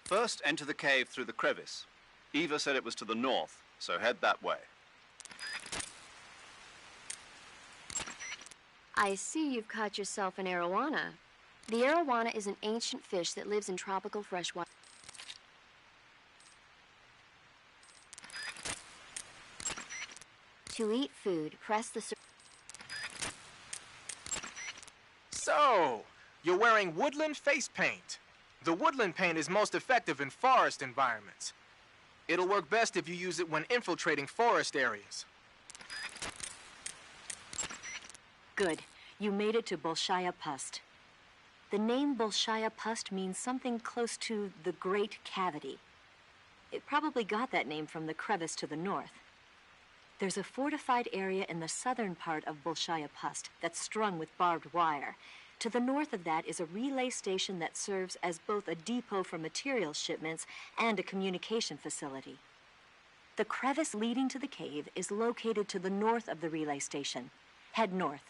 First, enter the cave through the crevice. Eva said it was to the north, so head that way. I see you've caught yourself an arowana. The arowana is an ancient fish that lives in tropical freshwater. To eat food, press the... So, you're wearing woodland face paint. The woodland paint is most effective in forest environments. It'll work best if you use it when infiltrating forest areas. Good. You made it to Bolshaya Pust. The name Bolshaya Pust means something close to the Great Cavity. It probably got that name from the crevice to the north. There's a fortified area in the southern part of Bolshaya Pust that's strung with barbed wire. To the north of that is a relay station that serves as both a depot for material shipments and a communication facility. The crevice leading to the cave is located to the north of the relay station. Head north.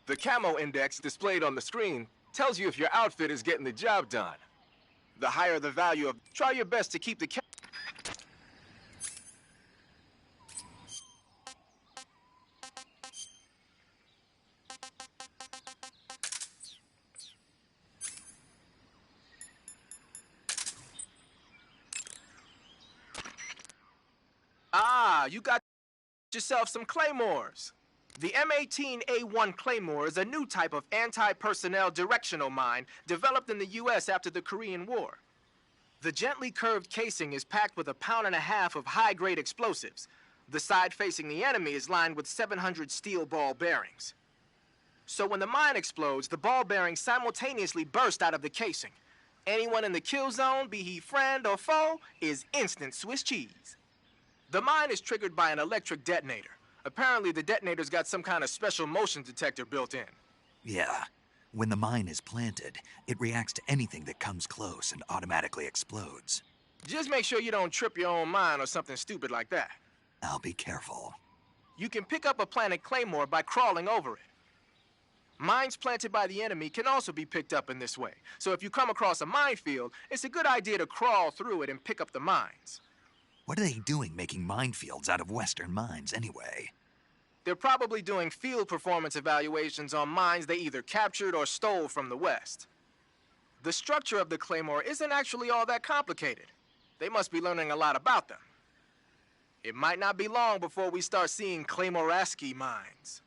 The camo index displayed on the screen tells you if your outfit is getting the job done. The higher the value of... Try your best to keep the Ah, you got yourself some claymores. The M18A1 Claymore is a new type of anti-personnel directional mine developed in the U.S. after the Korean War. The gently curved casing is packed with 1.5 pounds of high-grade explosives. The side facing the enemy is lined with 700 steel ball bearings. So when the mine explodes, the ball bearings simultaneously burst out of the casing. Anyone in the kill zone, be he friend or foe, is instant Swiss cheese. The mine is triggered by an electric detonator. Apparently, the detonator's got some kind of special motion detector built in. Yeah. When the mine is planted, it reacts to anything that comes close and automatically explodes. Just make sure you don't trip your own mine or something stupid like that. I'll be careful. You can pick up a planted claymore by crawling over it. Mines planted by the enemy can also be picked up in this way. So if you come across a minefield, it's a good idea to crawl through it and pick up the mines. What are they doing making minefields out of Western mines anyway? They're probably doing field performance evaluations on mines they either captured or stole from the West. The structure of the claymore isn't actually all that complicated. They must be learning a lot about them. It might not be long before we start seeing Claymoraski mines.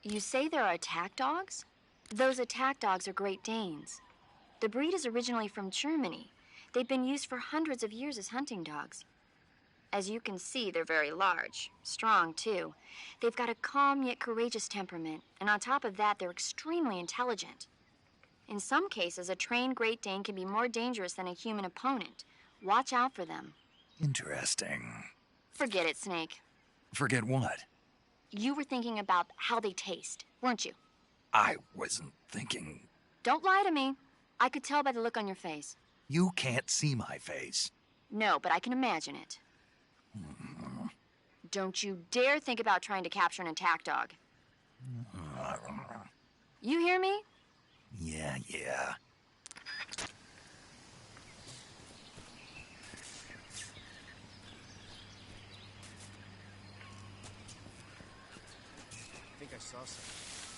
You say there are attack dogs? Those attack dogs are Great Danes. The breed is originally from Germany. They've been used for hundreds of years as hunting dogs. As you can see, they're very large, strong too. They've got a calm yet courageous temperament, and on top of that, they're extremely intelligent. In some cases, a trained Great Dane can be more dangerous than a human opponent. Watch out for them. Interesting. Forget it, Snake. Forget what? You were thinking about how they taste, weren't you? I wasn't thinking... Don't lie to me. I could tell by the look on your face. You can't see my face. No, but I can imagine it. Don't you dare think about trying to capture an attack dog. You hear me? Yeah. I think I saw something.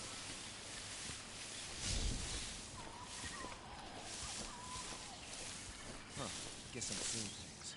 Guess I'm seeing things.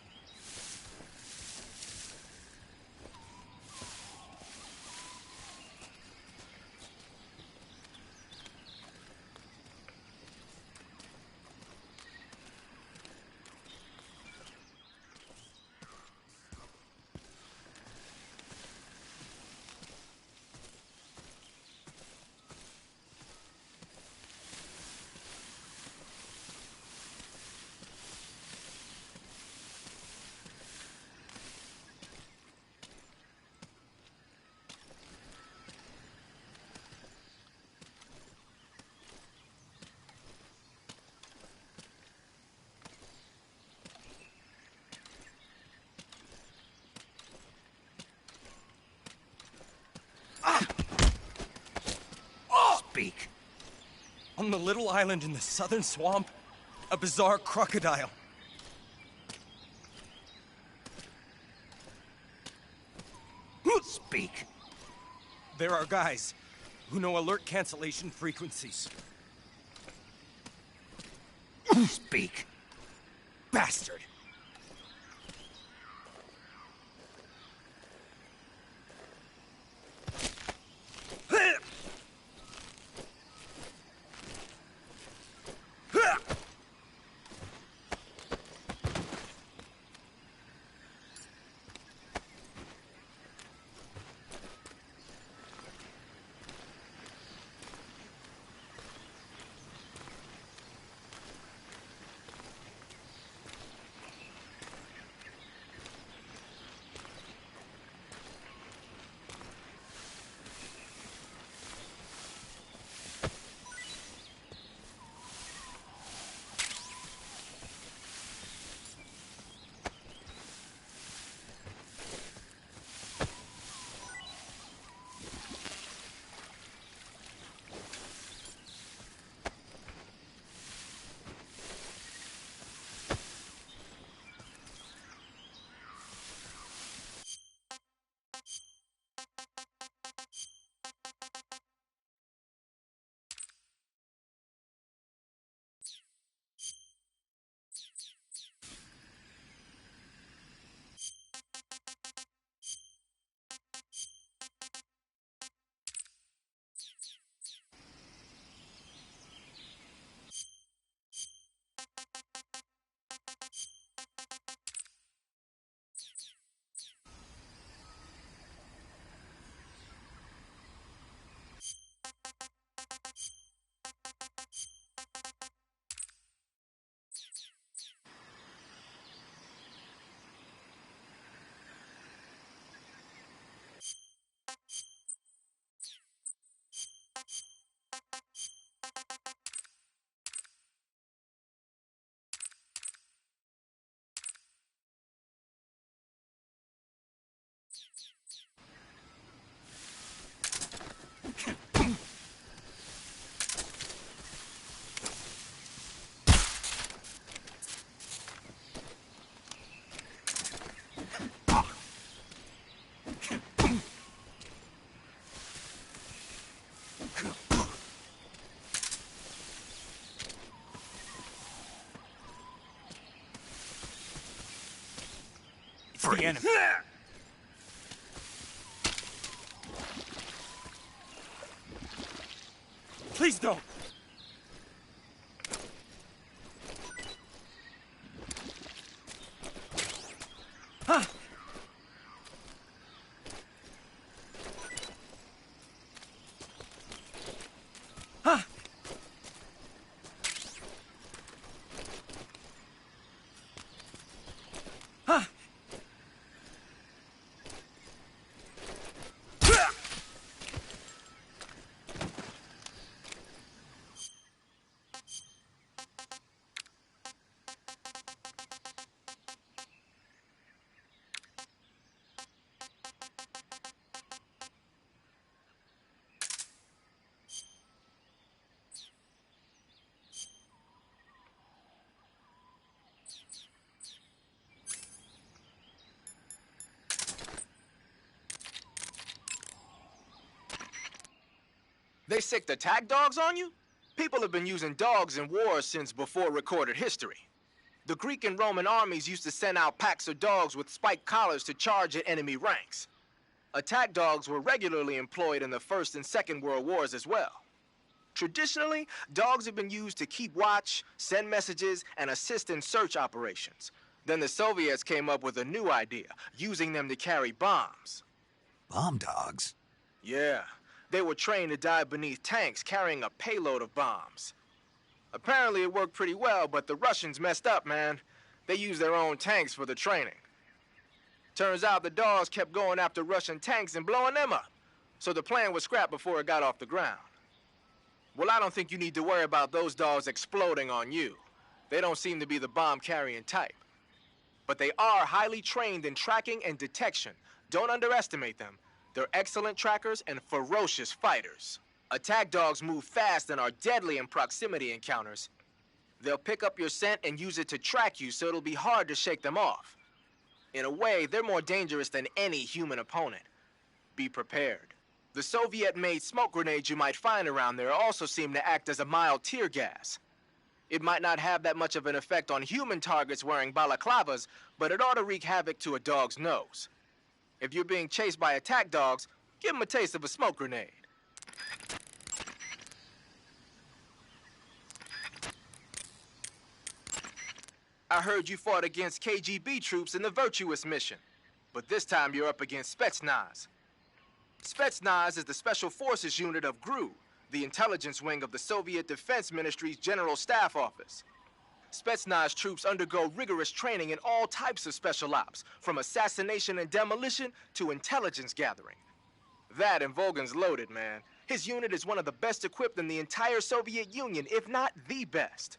Speak. On the little island in the southern swamp, a bizarre crocodile. Speak. There are guys who know alert cancellation frequencies. Speak. Bastard! It's the enemy. Please don't! Huh? Huh? Huh? They sicked attack dogs on you? People have been using dogs in wars since before recorded history. The Greek and Roman armies used to send out packs of dogs with spiked collars to charge at enemy ranks. Attack dogs were regularly employed in the First and Second World Wars as well. Traditionally, dogs have been used to keep watch, send messages, and assist in search operations. Then the Soviets came up with a new idea, using them to carry bombs. Bomb dogs? Yeah, they were trained to dive beneath tanks carrying a payload of bombs. Apparently it worked pretty well, but the Russians messed up, man. They used their own tanks for the training. Turns out the dogs kept going after Russian tanks and blowing them up, so the plan was scrapped before it got off the ground. Well, I don't think you need to worry about those dogs exploding on you. They don't seem to be the bomb-carrying type. But they are highly trained in tracking and detection. Don't underestimate them. They're excellent trackers and ferocious fighters. Attack dogs move fast and are deadly in proximity encounters. They'll pick up your scent and use it to track you, so it'll be hard to shake them off. In a way, they're more dangerous than any human opponent. Be prepared. The Soviet-made smoke grenades you might find around there also seem to act as a mild tear gas. It might not have that much of an effect on human targets wearing balaclavas, but it ought to wreak havoc to a dog's nose. If you're being chased by attack dogs, give them a taste of a smoke grenade. I heard you fought against KGB troops in the Virtuous mission, but this time you're up against Spetsnaz. Spetsnaz is the Special Forces unit of GRU, the intelligence wing of the Soviet Defense Ministry's General Staff Office. Spetsnaz troops undergo rigorous training in all types of special ops, from assassination and demolition to intelligence gathering. That and Volgan's loaded, man. His unit is one of the best equipped in the entire Soviet Union, if not the best.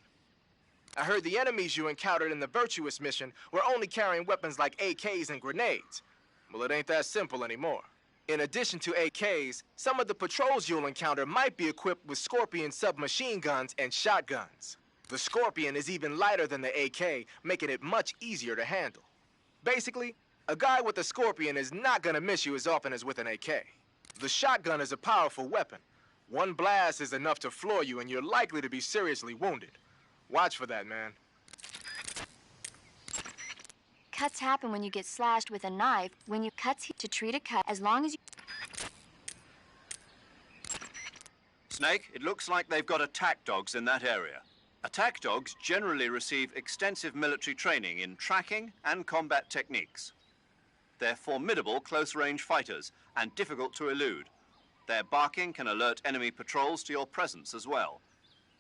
I heard the enemies you encountered in the Virtuous mission were only carrying weapons like AKs and grenades. Well, it ain't that simple anymore. In addition to AKs, some of the patrols you'll encounter might be equipped with Scorpion submachine guns and shotguns. The Scorpion is even lighter than the AK, making it much easier to handle. Basically, a guy with a Scorpion is not gonna miss you as often as with an AK. The shotgun is a powerful weapon. One blast is enough to floor you, and you're likely to be seriously wounded. Watch for that, man. Cuts happen when you get slashed with a knife. When you cuts to treat a cut, as long as you... Snake, it looks like they've got attack dogs in that area. Attack dogs generally receive extensive military training in tracking and combat techniques. They're formidable close-range fighters and difficult to elude. Their barking can alert enemy patrols to your presence as well.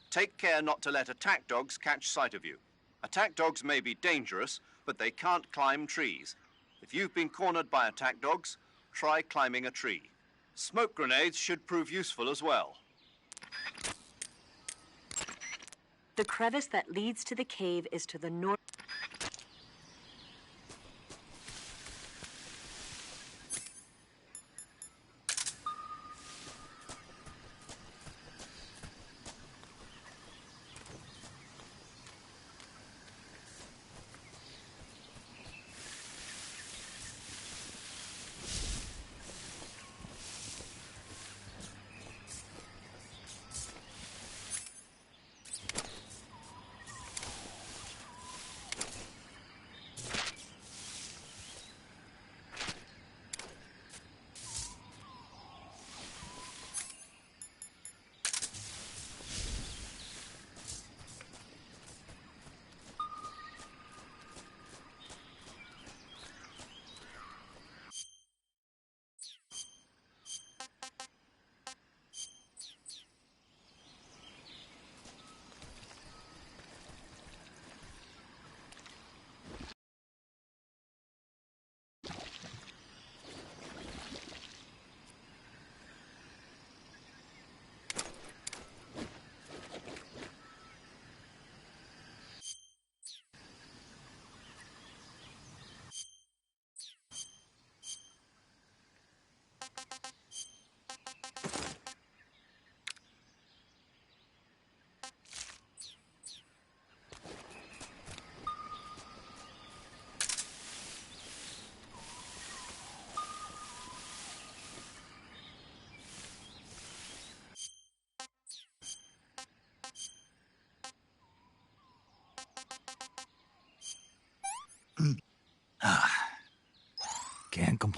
Take care not to let attack dogs catch sight of you. Attack dogs may be dangerous, but they can't climb trees. If you've been cornered by attack dogs, try climbing a tree. Smoke grenades should prove useful as well. The crevice that leads to the cave is to the north.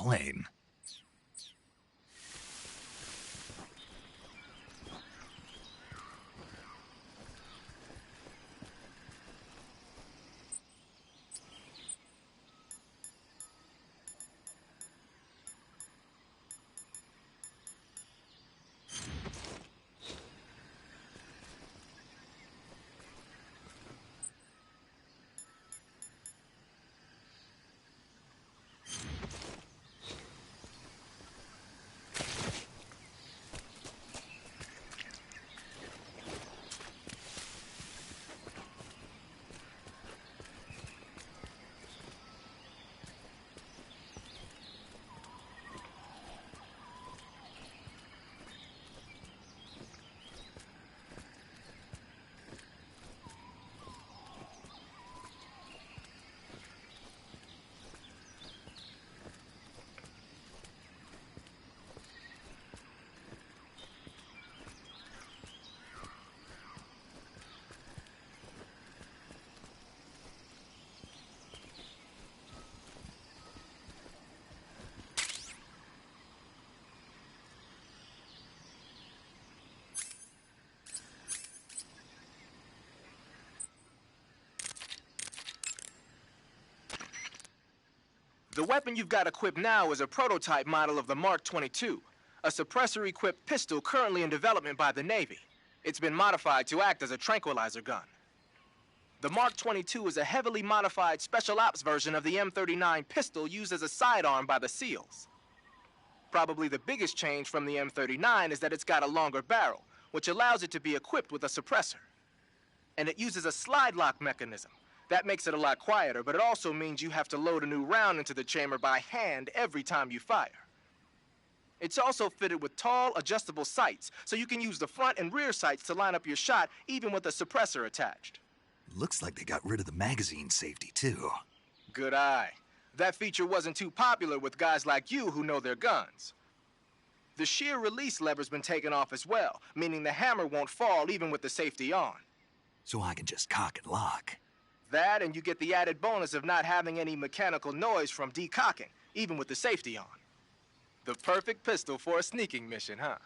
plane. The weapon you've got equipped now is a prototype model of the Mark 22, a suppressor-equipped pistol currently in development by the Navy. It's been modified to act as a tranquilizer gun. The Mark 22 is a heavily modified special ops version of the M39 pistol used as a sidearm by the SEALs. Probably the biggest change from the M39 is that it's got a longer barrel, which allows it to be equipped with a suppressor. And it uses a slide lock mechanism. That makes it a lot quieter, but it also means you have to load a new round into the chamber by hand every time you fire. It's also fitted with tall, adjustable sights, so you can use the front and rear sights to line up your shot, even with a suppressor attached. Looks like they got rid of the magazine safety, too. Good eye. That feature wasn't too popular with guys like you who know their guns. The shear release lever's been taken off as well, meaning the hammer won't fall even with the safety on. So I can just cock and lock. That, and you get the added bonus of not having any mechanical noise from decocking, even with the safety on. The perfect pistol for a sneaking mission, huh?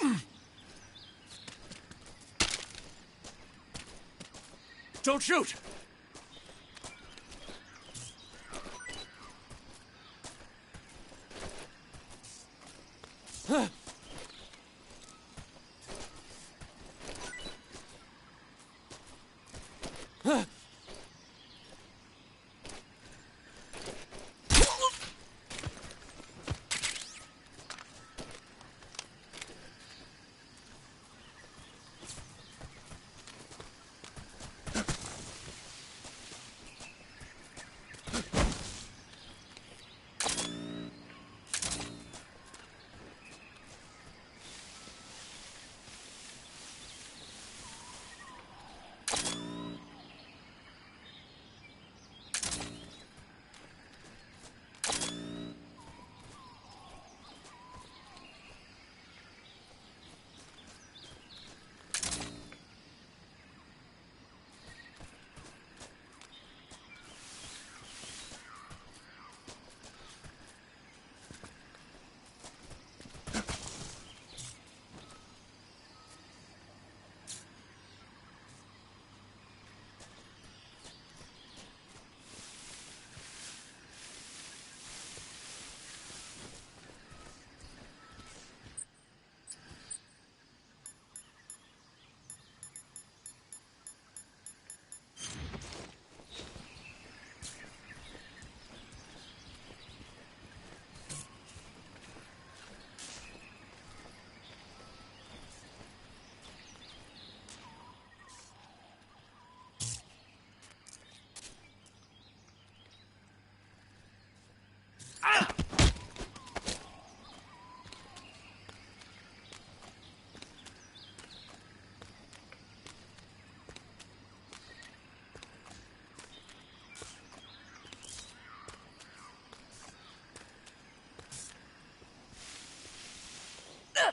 Wait! Don't shoot!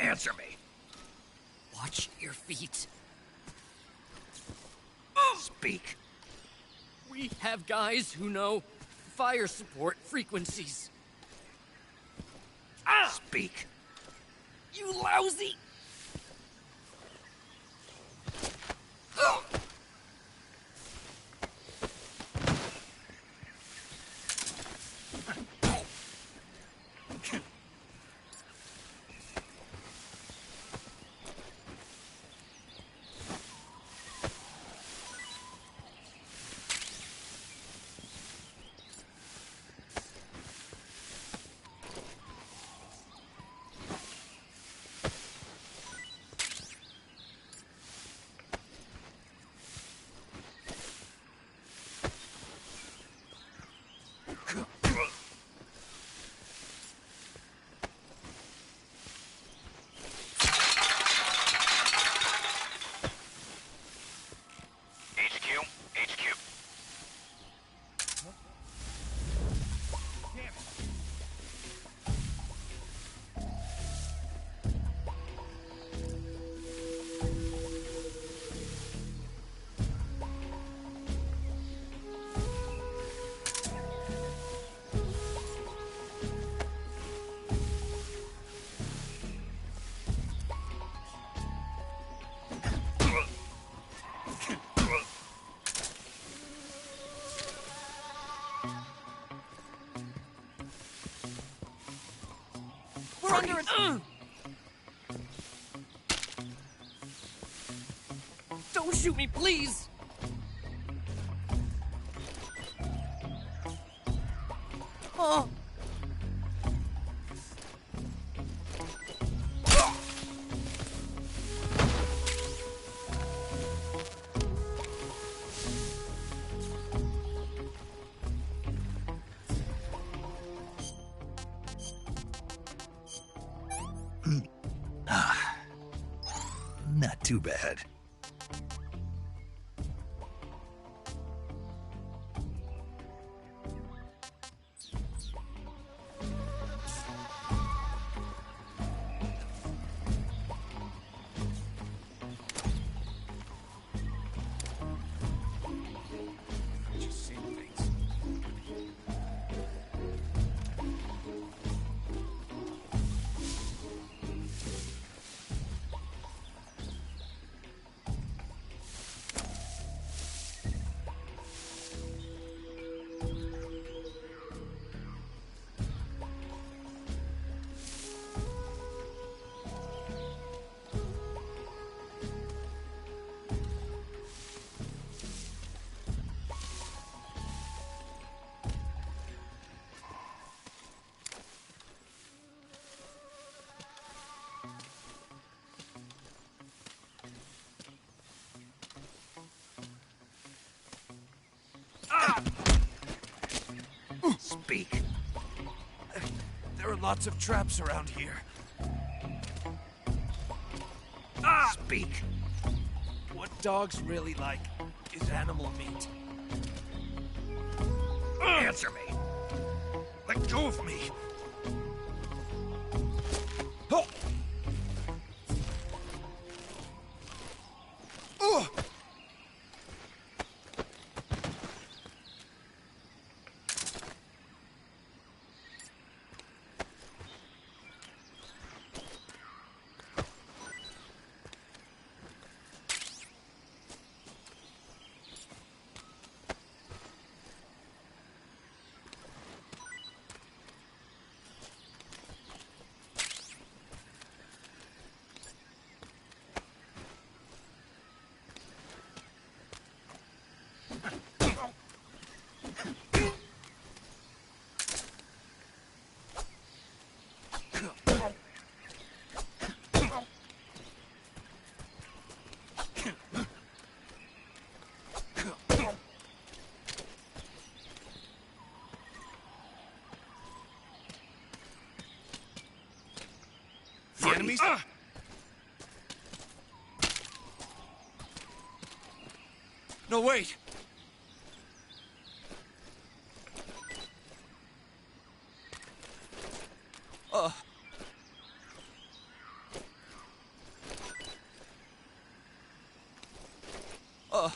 Answer me. Watch your feet. Speak. We have guys who know fire support frequencies. Speak. You lousy! We're under it. Don't shoot me, please! Oh! Not too bad. lots of traps around here. Speak. What dogs really like is animal meat. Answer me. Let go of me. Oh! Oh! The enemies? No, wait! Uh... Uh...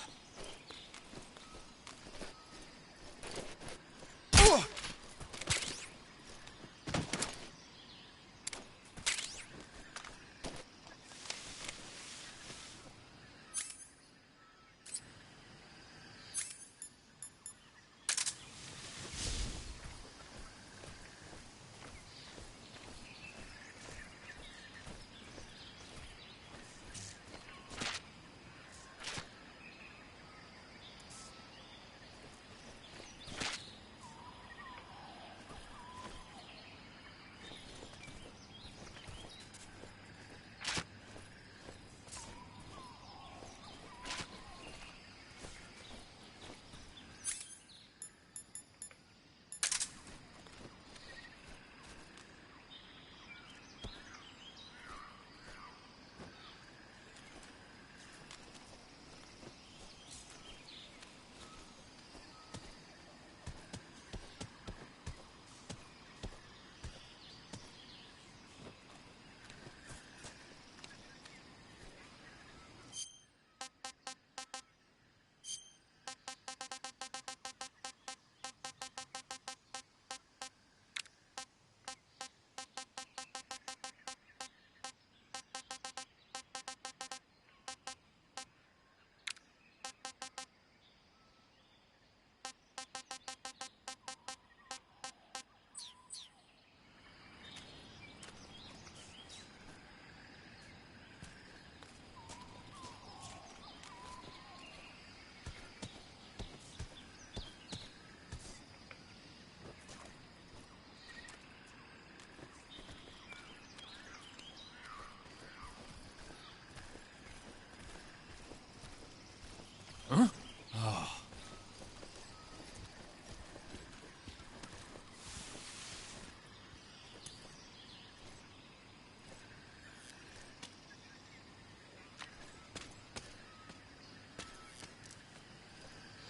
Huh? Oh.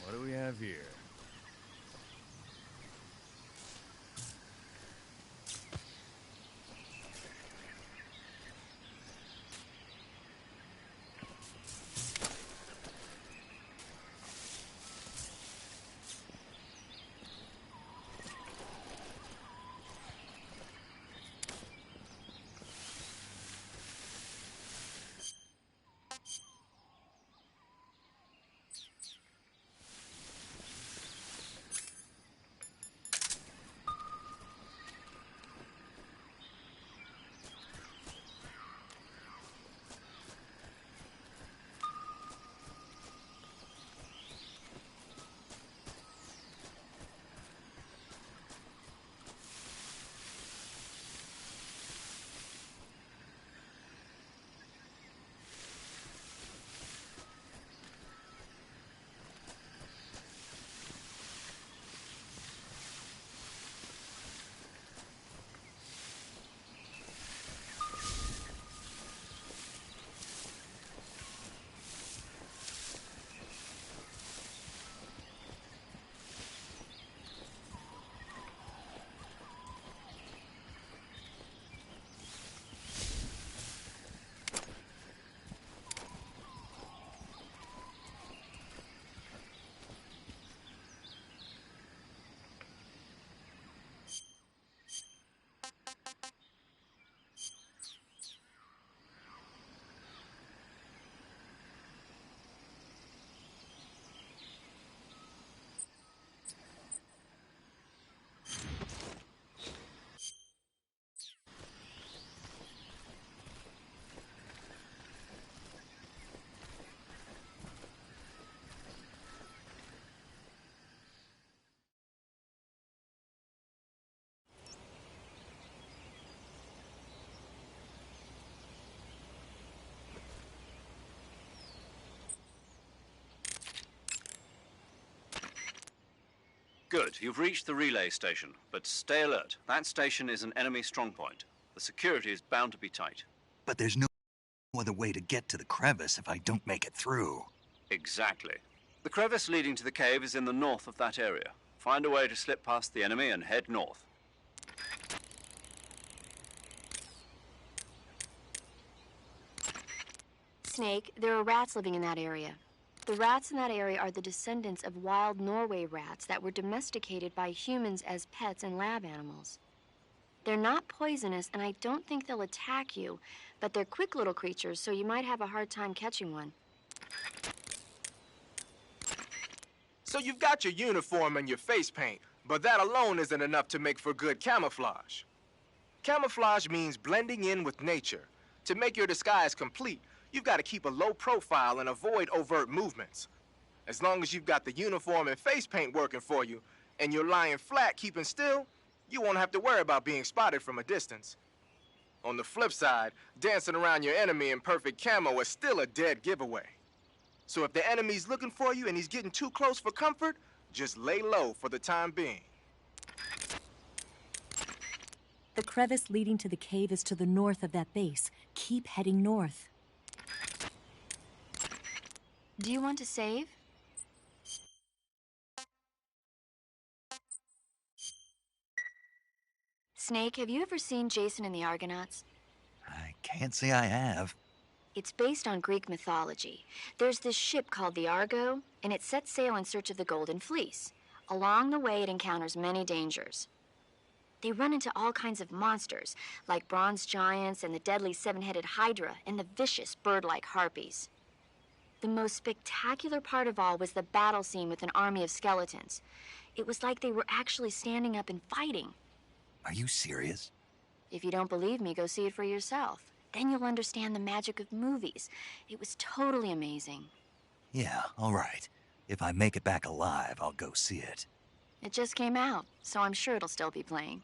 What do we have here? Excellent. You've reached the relay station, but stay alert. That station is an enemy strongpoint. The security is bound to be tight. But there's no other way to get to the crevice if I don't make it through. Exactly. The crevice leading to the cave is in the north of that area. Find a way to slip past the enemy and head north. Snake, there are rats living in that area. The rats in that area are the descendants of wild Norway rats that were domesticated by humans as pets and lab animals. They're not poisonous, and I don't think they'll attack you, but they're quick little creatures, so you might have a hard time catching one. So you've got your uniform and your face paint, but that alone isn't enough to make for good camouflage. Camouflage means blending in with nature. To make your disguise complete, you've got to keep a low profile and avoid overt movements. As long as you've got the uniform and face paint working for you, and you're lying flat, keeping still, you won't have to worry about being spotted from a distance. On the flip side, dancing around your enemy in perfect camo is still a dead giveaway. So if the enemy's looking for you and he's getting too close for comfort, just lay low for the time being. The crevice leading to the cave is to the north of that base. Keep heading north. Do you want to save? Snake, have you ever seen Jason and the Argonauts? I can't say I have. It's based on Greek mythology. There's this ship called the Argo, and it sets sail in search of the Golden Fleece. Along the way, it encounters many dangers. They run into all kinds of monsters, like bronze giants and the deadly seven-headed Hydra and the vicious bird-like harpies. The most spectacular part of all was the battle scene with an army of skeletons. It was like they were actually standing up and fighting. Are you serious? If you don't believe me, go see it for yourself. Then you'll understand the magic of movies. It was totally amazing. Yeah, all right. If I make it back alive, I'll go see it. It just came out, so I'm sure it'll still be playing.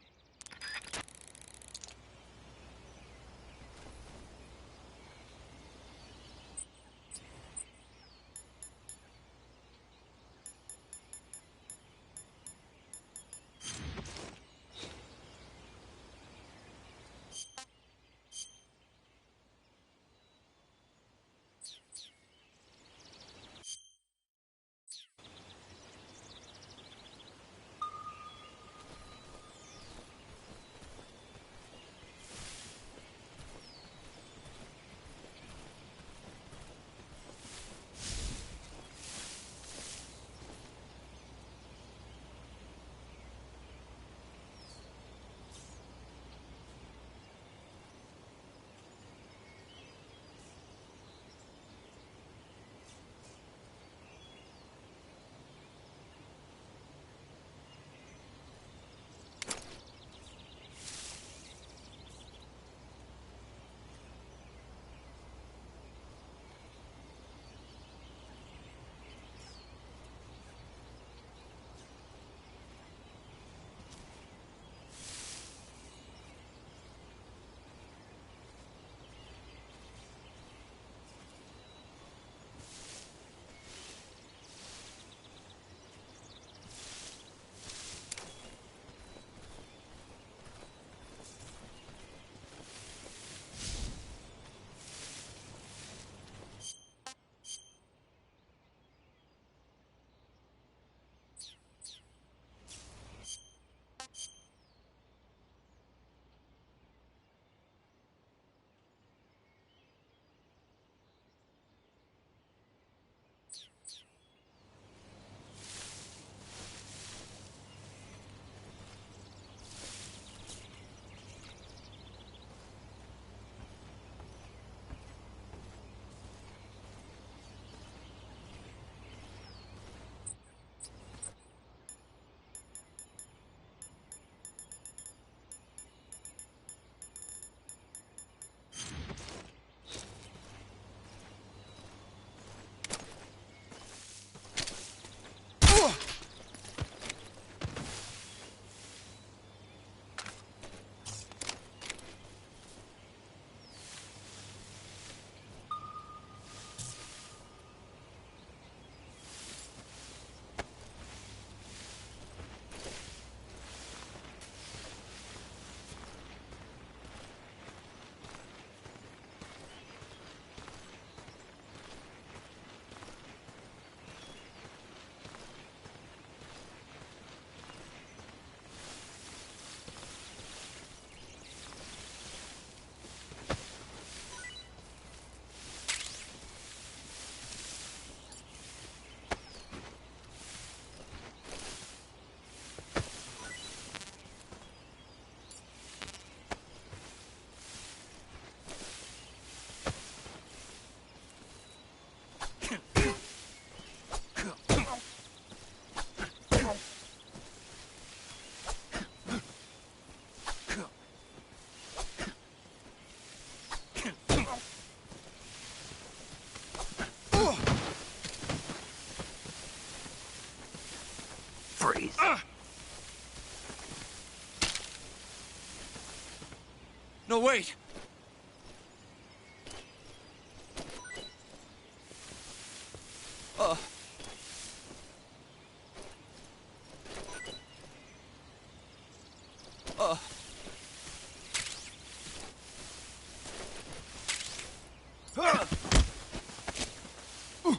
No, wait!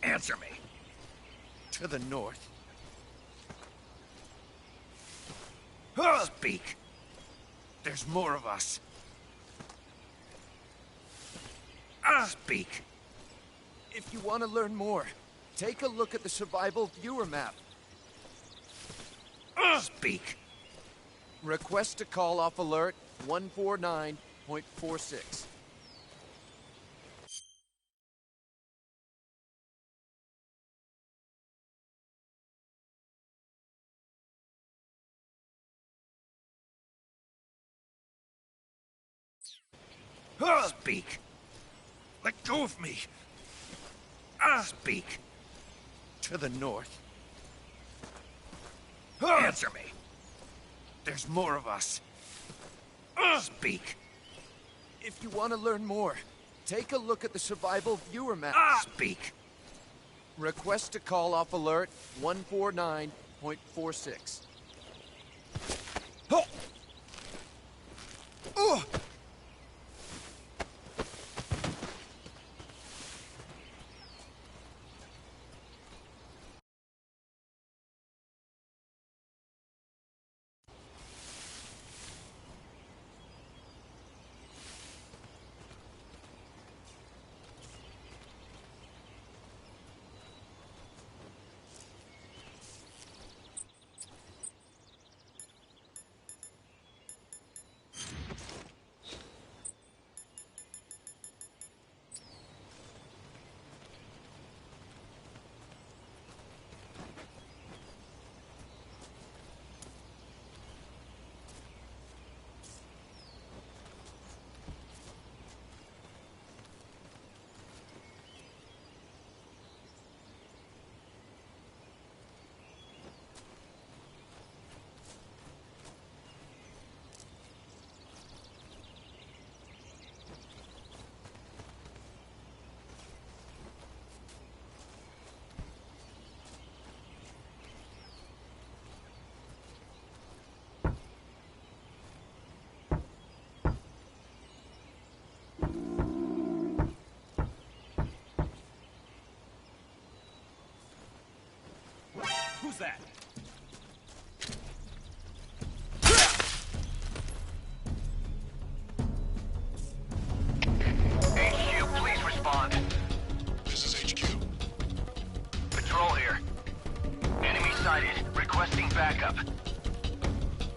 Answer me. To the north. Speak. There's more of us. Speak. If you want to learn more, take a look at the survival viewer map. Speak. Request to call off alert 149.46. Speak. Let go of me. Speak. To the north. Answer me. There's more of us. Speak. If you want to learn more, take a look at the survival viewer map. Speak. Request to call off alert 149.46. Oh! Oh! Who's that? HQ, please respond. This is HQ. Patrol here. Enemy sighted. Requesting backup.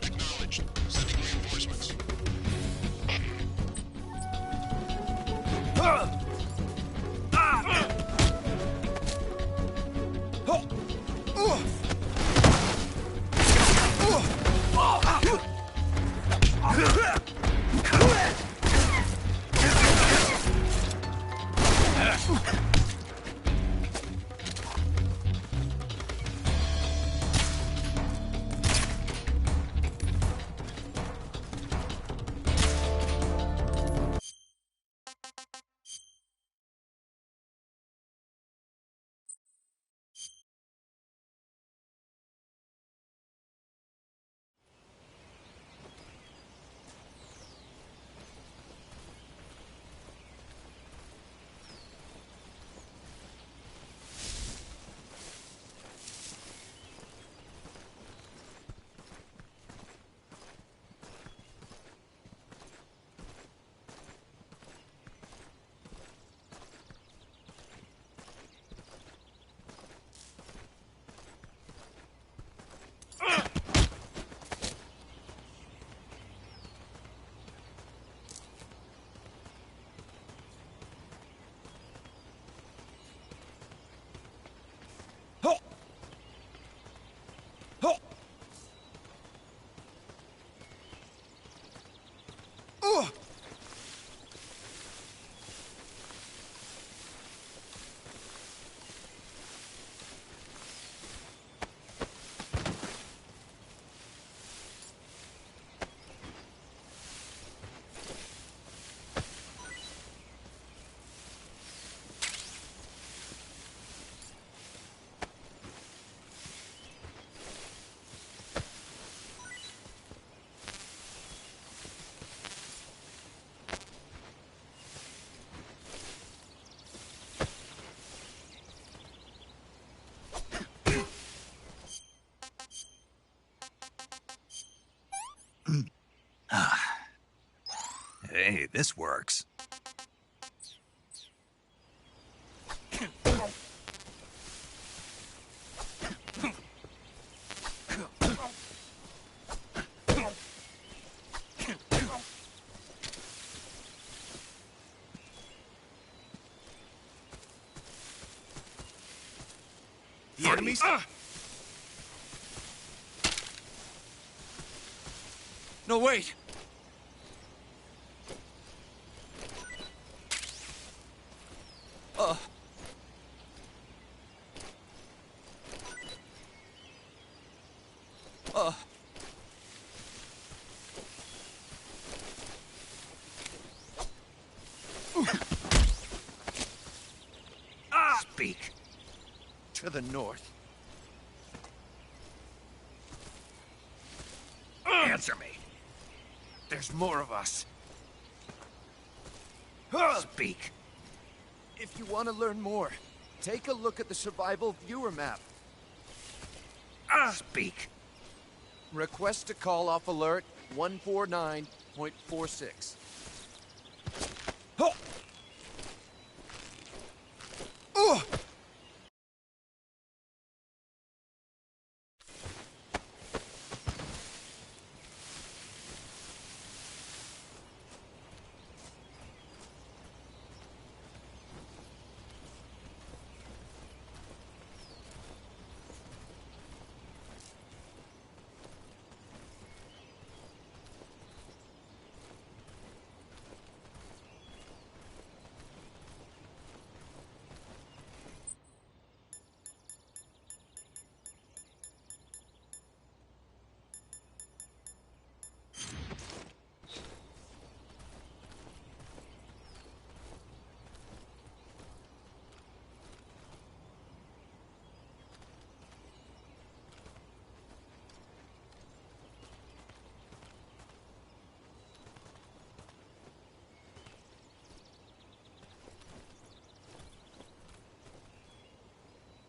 Acknowledged. Sending reinforcements. this works. The enemies? No, wait! Speak. To the north. Answer me. There's more of us. Speak. If you want to learn more, take a look at the survival viewer map. Speak. Request to call off alert 149.46.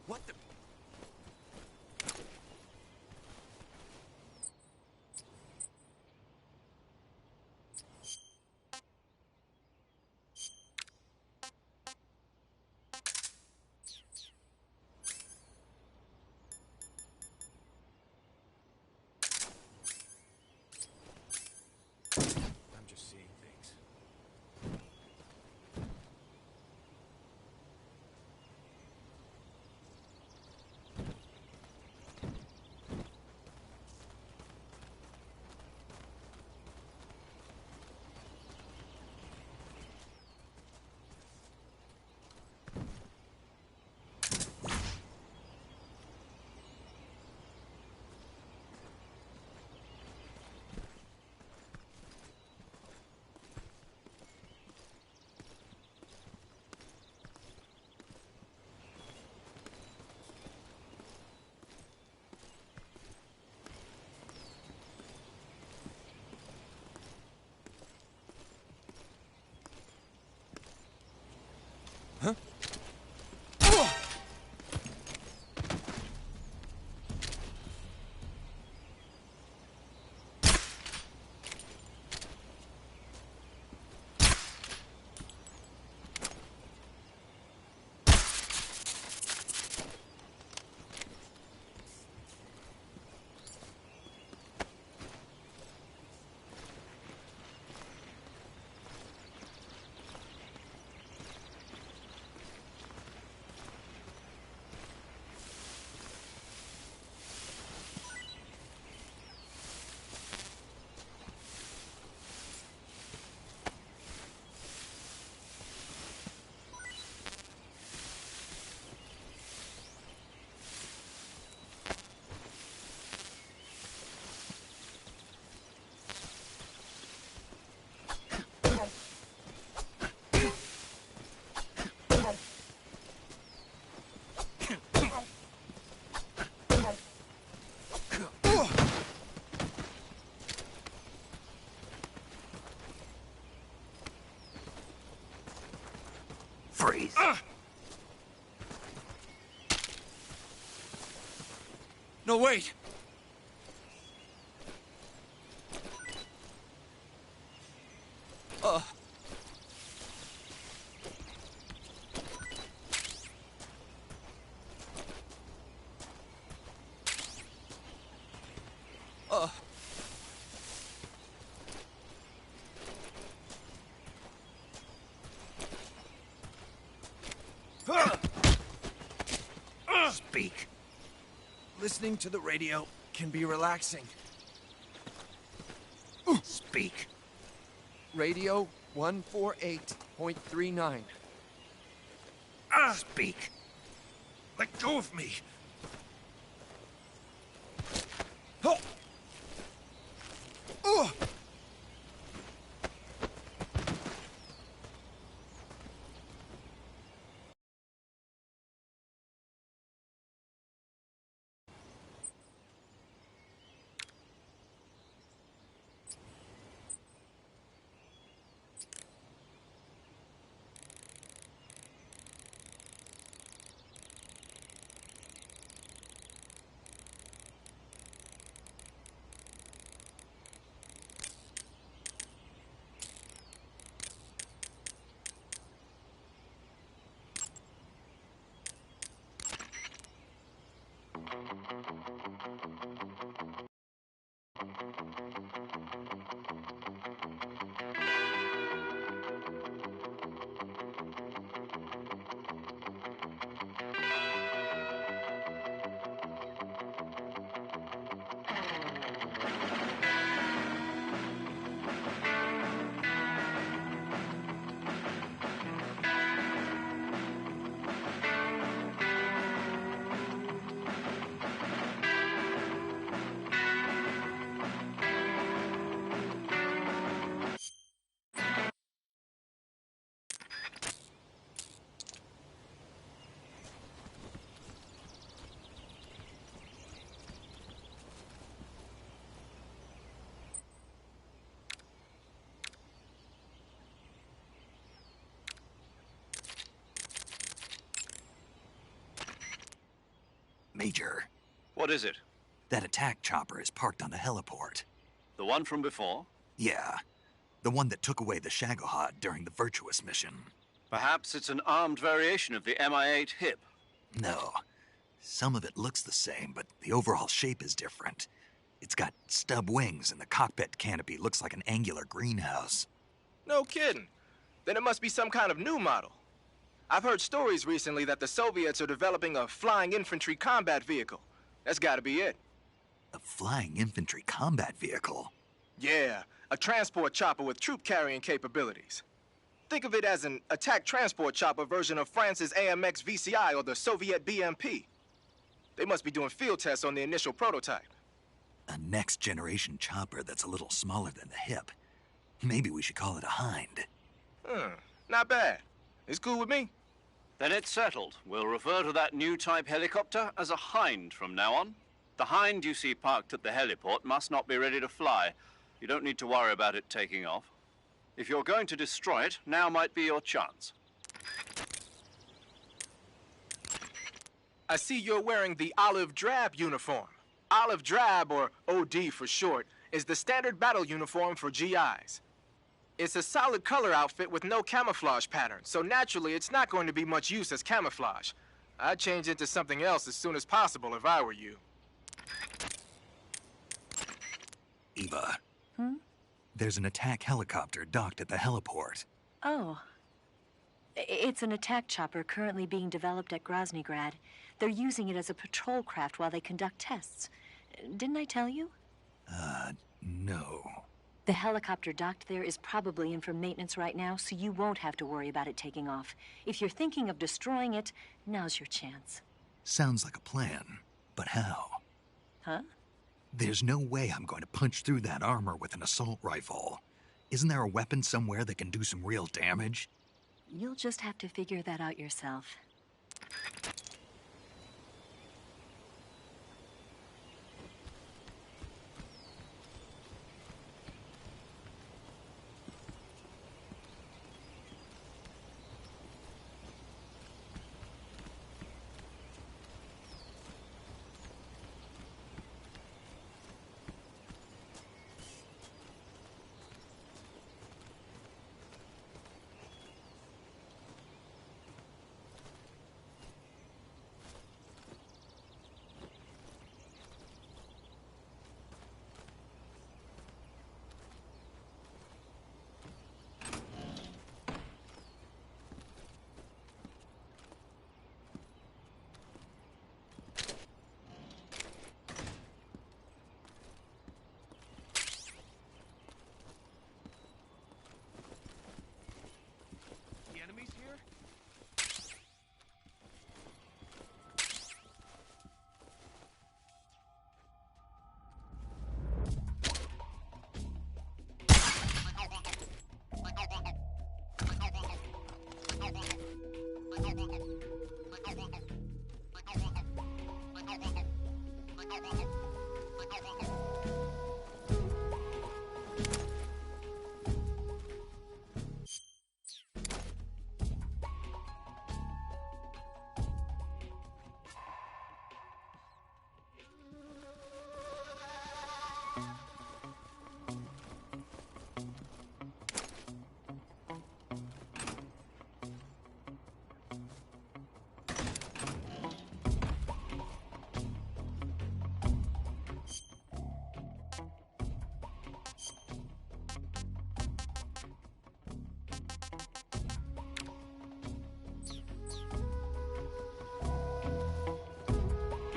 What the... I'm just seeing things. Freeze. No, wait! Speak. Listening to the radio can be relaxing. Speak. Radio 148.39. Speak. Let go of me. Oh. Oh. Major, What is it? that attack chopper is parked on the heliport. The one from before? Yeah, the one that took away the Shagohod during the Virtuous mission. Perhaps it's an armed variation of the Mi-8 hip. No, some of it looks the same, but the overall shape is different. It's got stub wings and the cockpit canopy looks like an angular greenhouse. No kidding. Then it must be some kind of new model. I've heard stories recently that the Soviets are developing a flying infantry combat vehicle. That's gotta be it. A flying infantry combat vehicle? Yeah, a transport chopper with troop-carrying capabilities. Think of it as an attack transport chopper version of France's AMX VCI or the Soviet BMP. They must be doing field tests on the initial prototype. A next-generation chopper that's a little smaller than the hip. Maybe we should call it a Hind. Not bad. It's cool with me. Then it's settled. We'll refer to that new type helicopter as a Hind from now on. The Hind you see parked at the heliport must not be ready to fly. You don't need to worry about it taking off. If you're going to destroy it, now might be your chance. I see you're wearing the olive drab uniform. Olive drab, or OD for short, is the standard battle uniform for GIs. It's a solid color outfit with no camouflage pattern, so naturally it's not going to be much use as camouflage. I'd change into something else as soon as possible if I were you. Eva. There's an attack helicopter docked at the heliport. Oh. It's an attack chopper currently being developed at Groznygrad. They're using it as a patrol craft while they conduct tests. Didn't I tell you? No. The helicopter docked there is probably in for maintenance right now, so you won't have to worry about it taking off. If you're thinking of destroying it, now's your chance. Sounds like a plan, but how? Huh? There's no way I'm going to punch through that armor with an assault rifle. Isn't there a weapon somewhere that can do some real damage? You'll just have to figure that out yourself.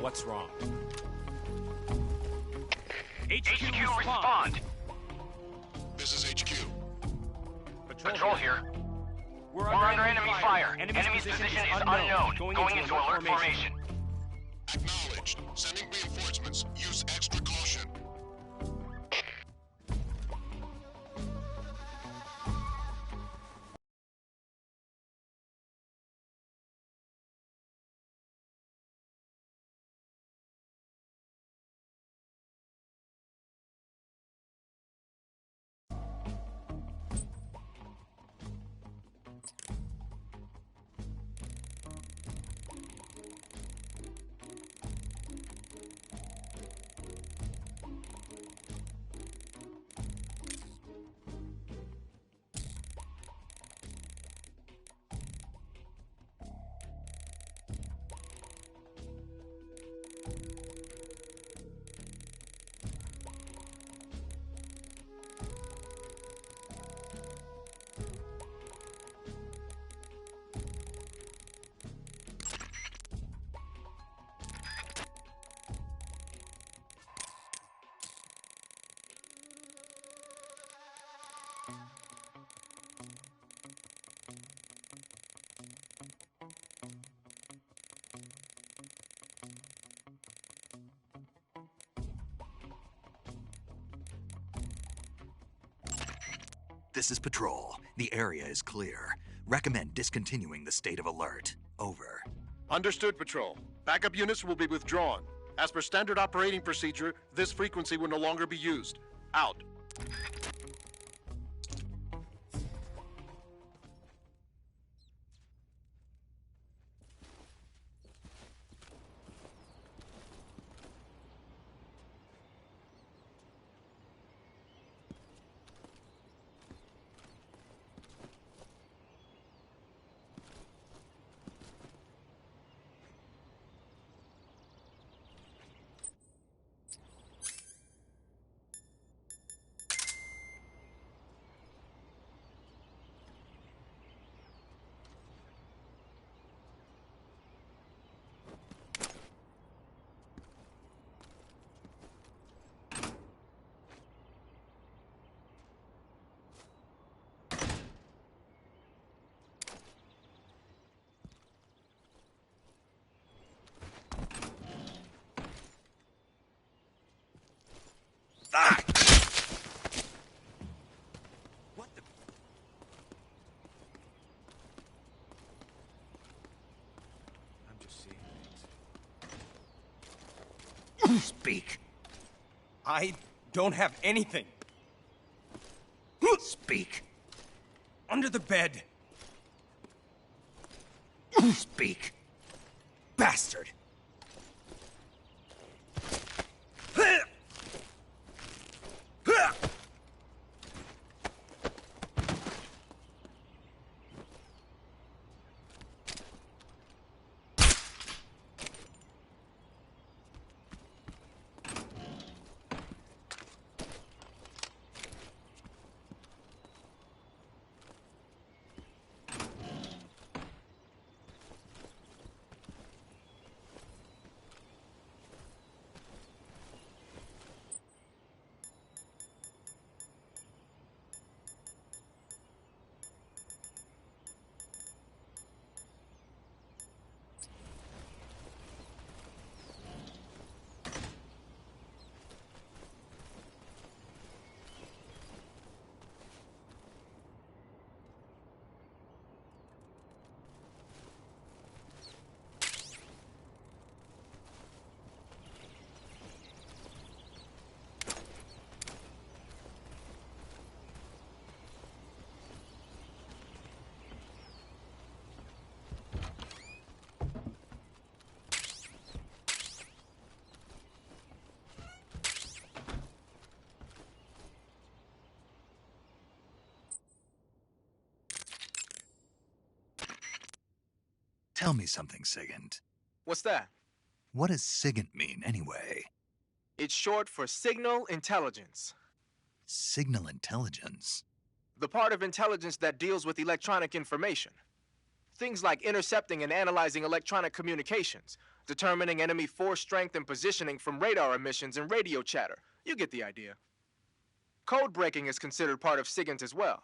What's wrong? HQ respond. This is HQ. Patrol here. We're under enemy fire. Enemy's position is unknown. Going into alert formation. Acknowledged. Sending reinforcements. Use extra caution. This is Patrol. The area is clear. Recommend discontinuing the state of alert. Over. Understood, Patrol. Backup units will be withdrawn. As per standard operating procedure, this frequency will no longer be used. Out. What the? I'm just seeing things. Speak. I don't have anything. Speak. Under the bed. Speak. Bastard. Tell me something, Sigint. What's that? What does Sigint mean, anyway? It's short for Signal Intelligence. Signal intelligence? The part of intelligence that deals with electronic information. Things like intercepting and analyzing electronic communications, determining enemy force strength and positioning from radar emissions and radio chatter. You get the idea. Code breaking is considered part of SIGINT as well.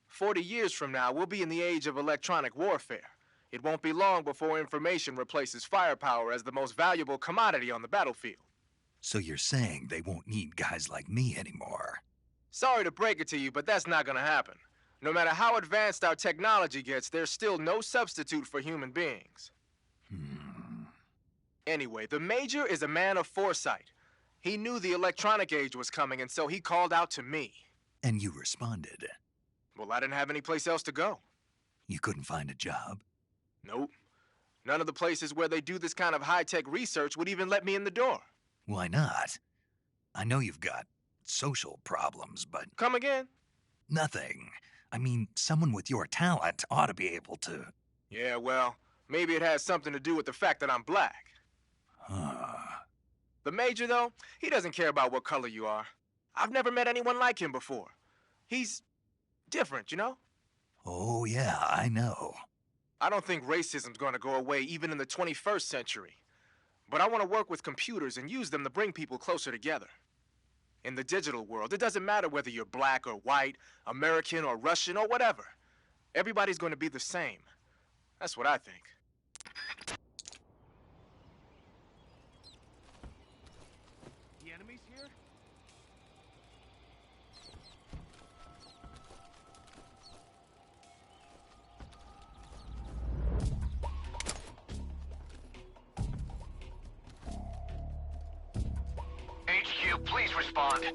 40 years from now, we'll be in the age of electronic warfare. It won't be long before information replaces firepower as the most valuable commodity on the battlefield. So you're saying they won't need guys like me anymore? Sorry to break it to you, but that's not gonna happen. No matter how advanced our technology gets, there's still no substitute for human beings. Anyway, the Major is a man of foresight. He knew the electronic age was coming, and so he called out to me. And you responded? Well, I didn't have any place else to go. You couldn't find a job? Nope. None of the places where they do this kind of high-tech research would even let me in the door. Why not? I know you've got social problems, but... Come again? Nothing. I mean, someone with your talent ought to be able to... Yeah, well, maybe it has something to do with the fact that I'm black. The Major, though, he doesn't care about what color you are. I've never met anyone like him before. He's different, you know? Oh, yeah, I know. I don't think racism's going to go away even in the 21st century. But I want to work with computers and use them to bring people closer together. In the digital world, it doesn't matter whether you're black or white, American or Russian or whatever. Everybody's going to be the same. That's what I think. The enemy's here? HQ, please respond.